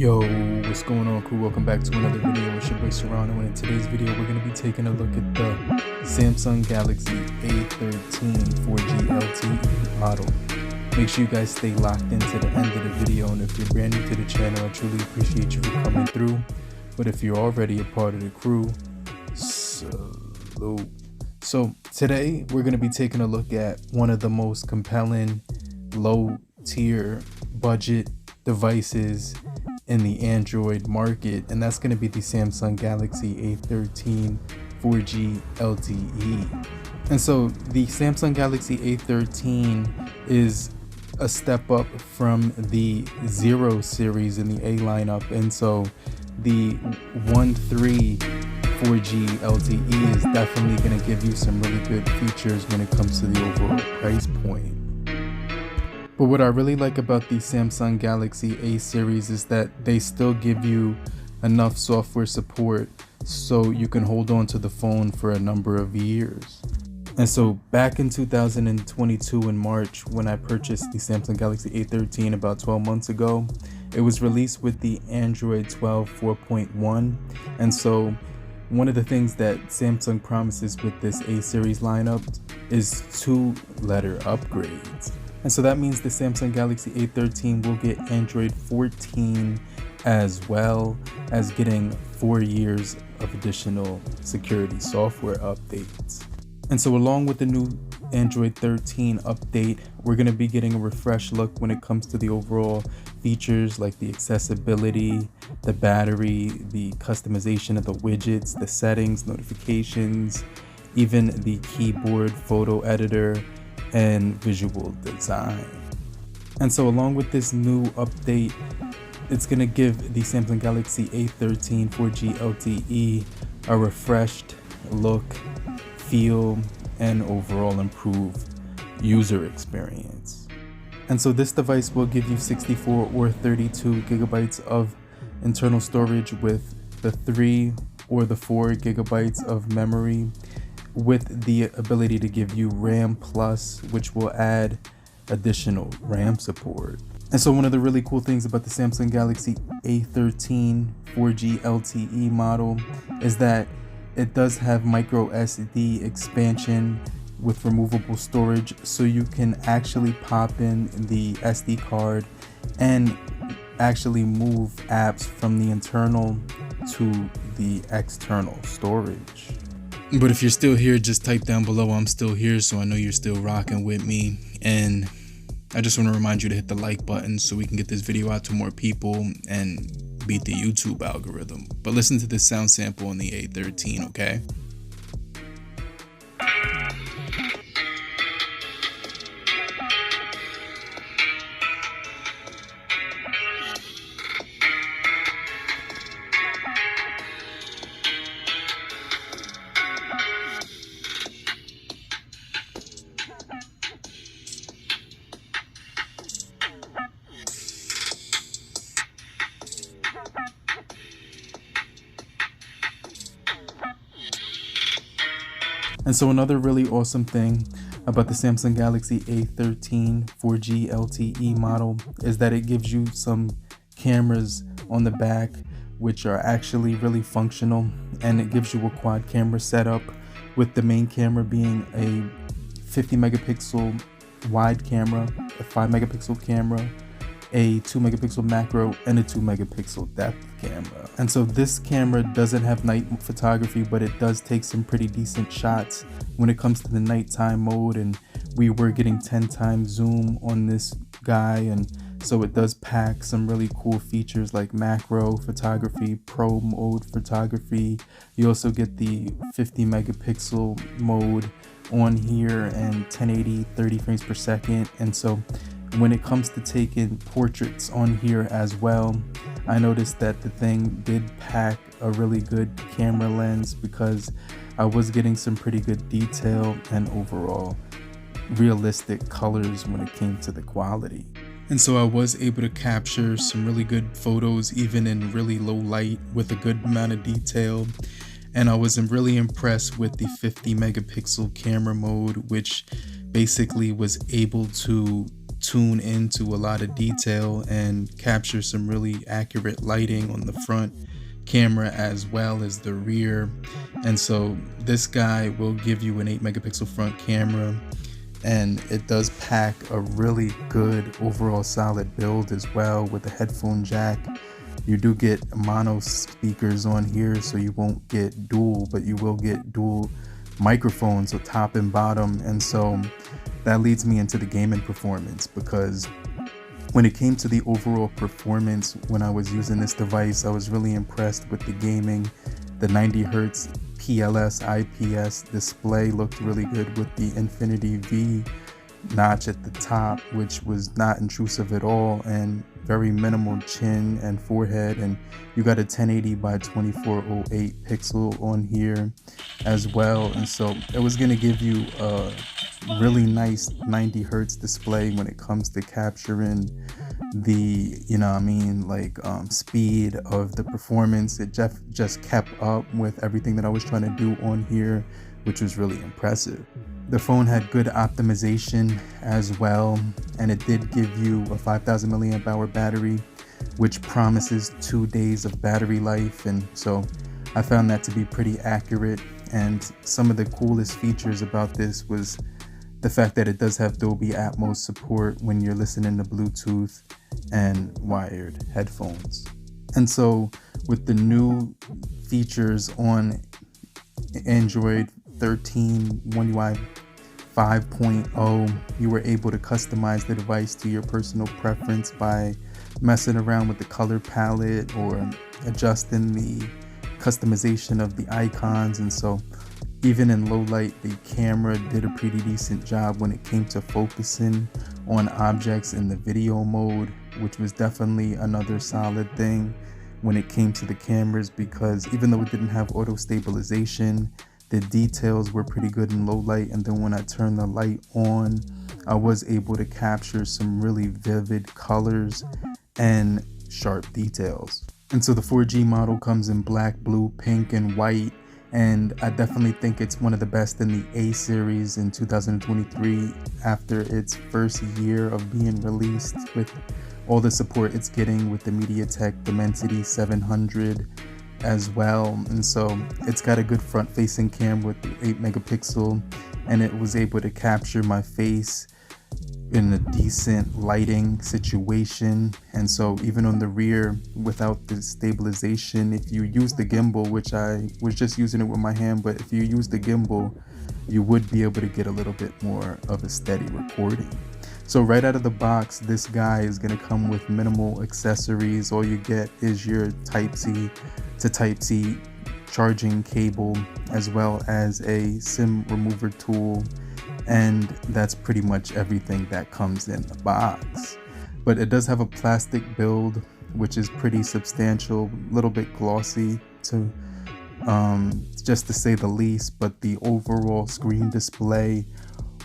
Yo, what's going on, crew? Welcome back to another video. It's your boy Cyrano, and in today's video we're going to be taking a look at the Samsung Galaxy A13 4G LTE model. Make sure you guys stay locked into the end of the video, and if you're brand new to the channel, I truly appreciate you for coming through. But if you're already a part of the crew, salute. So today we're going to be taking a look at one of the most compelling low tier budget devices in the Android market, and that's going to be the Samsung Galaxy A13 4G LTE. And so the Samsung Galaxy A13 is a step up from the 0 series in the A lineup, and so the 1.3 4G LTE is definitely going to give you some really good features when it comes to the overall price point. But what I really like about the Samsung Galaxy A series is that they still give you enough software support so you can hold on to the phone for a number of years. And so back in 2022 in March, when I purchased the Samsung Galaxy A13 about 12 months ago, it was released with the Android 12 4.1. And so one of the things that Samsung promises with this A series lineup is 2-letter upgrades. And so that means the Samsung Galaxy A13 will get Android 14 as well as getting 4 years of additional security software updates. And so along with the new Android 13 update, we're going to be getting a refresh look when it comes to the overall features like the accessibility, the battery, the customization of the widgets, the settings, notifications, even the keyboard, photo editor, and visual design. And so along with this new update, it's going to give the Samsung Galaxy A13 4G LTE a refreshed look, feel, and overall improved user experience. And so this device will give you 64 or 32 gigabytes of internal storage with the 3 or the 4 gigabytes of memory, with the ability to give you RAM Plus, which will add additional RAM support. And so one of the really cool things about the Samsung Galaxy A13 4G LTE model is that it does have micro SD expansion with removable storage, so you can actually pop in the SD card and actually move apps from the internal to the external storage. But if you're still here, just type down below I'm still here, so I know you're still rocking with me. And I just want to remind you to hit the like button so we can get this video out to more people and beat the YouTube algorithm. But listen to this sound sample on the A13, okay? And so another really awesome thing about the Samsung Galaxy A13 4G LTE model is that it gives you some cameras on the back which are actually really functional, and it gives you a quad camera setup, with the main camera being a 50 megapixel wide camera, a 5 megapixel camera, a 2 megapixel macro, and a 2 megapixel depth camera. And so this camera doesn't have night photography, but it does take some pretty decent shots when it comes to the nighttime mode, and we were getting 10 times zoom on this guy, and so it does pack some really cool features like macro photography, pro mode photography. You also get the 50 megapixel mode on here and 1080 30 frames per second. And so when it comes to taking portraits on here as well, I noticed that the thing did pack a really good camera lens, because I was getting some pretty good detail and overall realistic colors when it came to the quality. And so I was able to capture some really good photos even in really low light with a good amount of detail. And I was really impressed with the 50 megapixel camera mode, which basically was able to tune into a lot of detail and capture some really accurate lighting on the front camera as well as the rear. And so this guy will give you an 8 megapixel front camera, and it does pack a really good overall solid build as well with a headphone jack. You do get mono speakers on here, so you won't get dual, but you will get dual microphones, so top and bottom. And so that leads me into the gaming performance, because when it came to the overall performance when I was using this device, I was really impressed with the gaming. The 90 hertz PLS IPS display looked really good with the Infinity V notch at the top, which was not intrusive at all, and very minimal chin and forehead. And you got a 1080 by 2408 pixel on here as well. And so it was going to give you a really nice 90 hertz display when it comes to capturing the, speed of the performance. It just kept up with everything that I was trying to do on here, which was really impressive. The phone had good optimization as well, and it did give you a 5000 milliamp hour battery, which promises 2 days of battery life. And so I found that to be pretty accurate. And some of the coolest features about this was the fact that it does have Dolby Atmos support when you're listening to Bluetooth and wired headphones. And so with the new features on Android 13 One UI 5.0, you were able to customize the device to your personal preference by messing around with the color palette or adjusting the customization of the icons. And so even in low light, the camera did a pretty decent job when it came to focusing on objects in the video mode, which was definitely another solid thing when it came to the cameras, because even though it didn't have auto stabilization, the details were pretty good in low light. And then when I turned the light on, I was able to capture some really vivid colors and sharp details. And so the 4G model comes in black, blue, pink, and white. And I definitely think it's one of the best in the A series in 2023 after its first year of being released, with all the support it's getting with the MediaTek Dimensity 700 as well. And so it's got a good front-facing camera with the 8 megapixel, and it was able to capture my face in a decent lighting situation. And so even on the rear, without the stabilization, if you use the gimbal, which I was just using it with my hand, but if you use the gimbal, you would be able to get a little bit more of a steady recording. So right out of the box, this guy is going to come with minimal accessories. All you get is your Type-C to Type-C charging cable, as well as a SIM remover tool. And that's pretty much everything that comes in the box. But it does have a plastic build, which is pretty substantial, a little bit glossy to just to say the least. But the overall screen display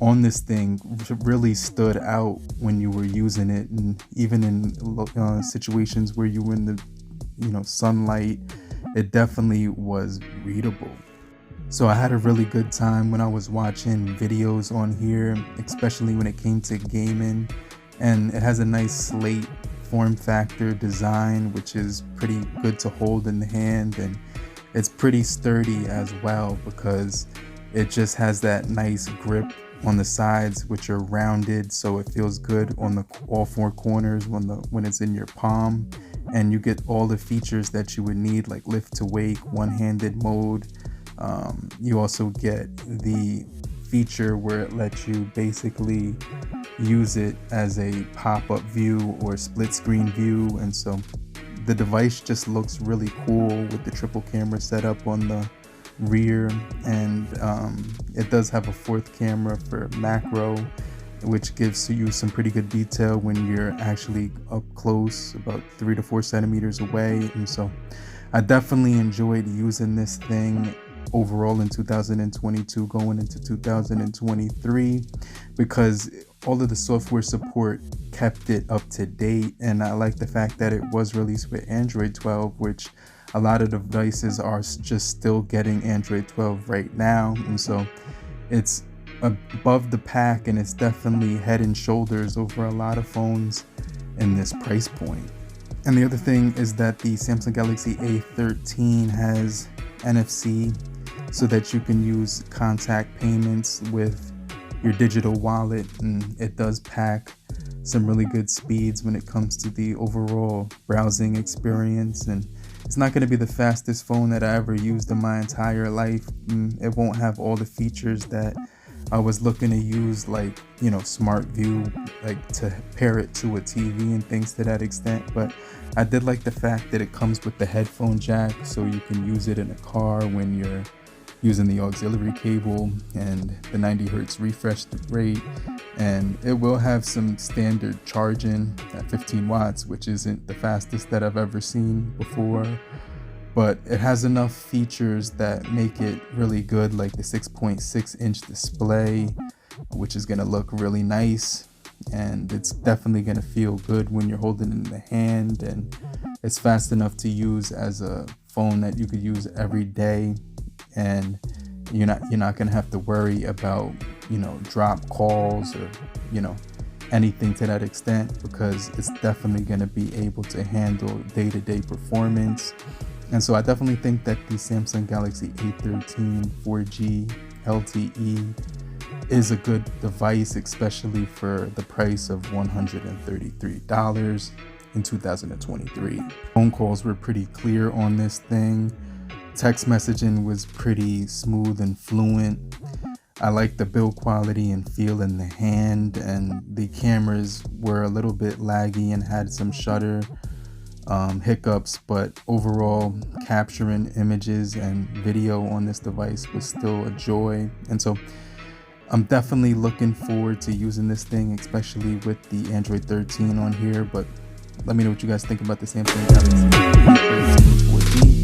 on this thing really stood out when you were using it, and even in situations where you were in the sunlight, it definitely was readable. So I had a really good time when I was watching videos on here, especially when it came to gaming. And it has a nice slate form factor design, which is pretty good to hold in the hand, and it's pretty sturdy as well because it just has that nice grip on the sides, which are rounded, so it feels good on all four corners when it's in your palm. And you get all the features that you would need, like lift to wake, one-handed mode. You also get the feature where it lets you basically use it as a pop-up view or split screen view. And so the device just looks really cool with the triple camera setup on the rear. And it does have a fourth camera for macro, which gives you some pretty good detail when you're actually up close, about 3 to 4 centimeters away. And so I definitely enjoyed using this thing overall in 2022 going into 2023, because all of the software support kept it up to date. And I like the fact that it was released with Android 12, which a lot of devices are just still getting Android 12 right now. And so it's above the pack, and it's definitely head and shoulders over a lot of phones in this price point. And the other thing is that the Samsung Galaxy A13 has NFC, so that you can use contact payments with your digital wallet, and it does pack some really good speeds when it comes to the overall browsing experience. And it's not going to be the fastest phone that I ever used in my entire life. It won't have all the features that I was looking to use, like, smart view, like to pair it to a TV and things to that extent. But I did like the fact that it comes with the headphone jack, so you can use it in a car when you're using the auxiliary cable, and the 90 hertz refresh rate. And it will have some standard charging at 15 watts, which isn't the fastest that I've ever seen before. But it has enough features that make it really good, like the 6.6-inch display, which is going to look really nice, and it's definitely going to feel good when you're holding it in the hand. And it's fast enough to use as a phone that you could use every day, and you're not going to have to worry about drop calls or anything to that extent, because it's definitely going to be able to handle day-to-day performance. And so I definitely think that the Samsung Galaxy A13 4G LTE is a good device, especially for the price of $133 in 2023. Phone calls were pretty clear on this thing. Text messaging was pretty smooth and fluent. I like the build quality and feel in the hand, and the cameras were a little bit laggy and had some shutter hiccups, but overall capturing images and video on this device was still a joy. And so I'm definitely looking forward to using this thing, especially with the Android 13 on here. But let me know what you guys think about the Samsung Galaxy A13 4G.